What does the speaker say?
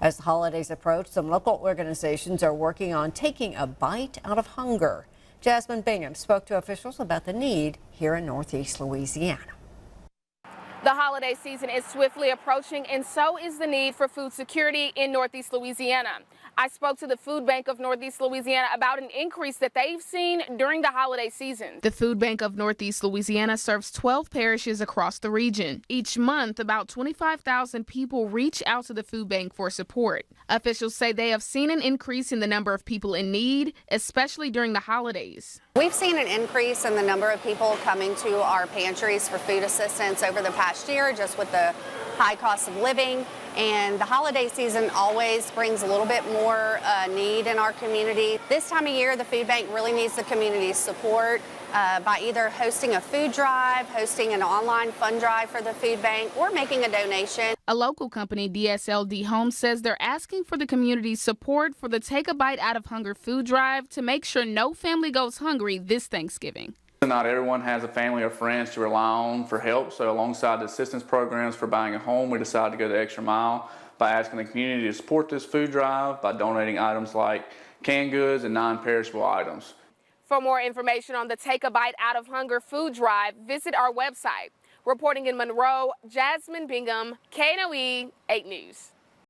As the holidays approach, some local organizations are working on taking a bite out of hunger. Jasmine Bingham spoke to officials about the need here in Northeast Louisiana. The holiday season is swiftly approaching, and so is the need for food security in Northeast Louisiana. I spoke to the Food Bank of Northeast Louisiana about an increase that they've seen during the holiday season. The Food Bank of Northeast Louisiana serves 12 parishes across the region. Each month, about 25,000 people reach out to the food bank for support. Officials say they have seen an increase in the number of people in need, especially during the holidays. We've seen an increase in the number of people coming to our pantries for food assistance over the past year, just with the high cost of living. And the holiday season always brings a little bit more need in our community. This time of year, the food bank really needs the community's support by either hosting a food drive, hosting an online fund drive for the food bank, or making a donation. A local company, DSLD Homes, says they're asking for the community's support for the Take a Bite Out of Hunger food drive to make sure no family goes hungry this Thanksgiving. Not everyone has a family or friends to rely on for help, so alongside the assistance programs for buying a home, we decided to go the extra mile by asking the community to support this food drive by donating items like canned goods and non-perishable items. For more information on the Take a Bite Out of Hunger food drive, visit our website. Reporting in Monroe, Jasmine Bingham, KNOE 8 News.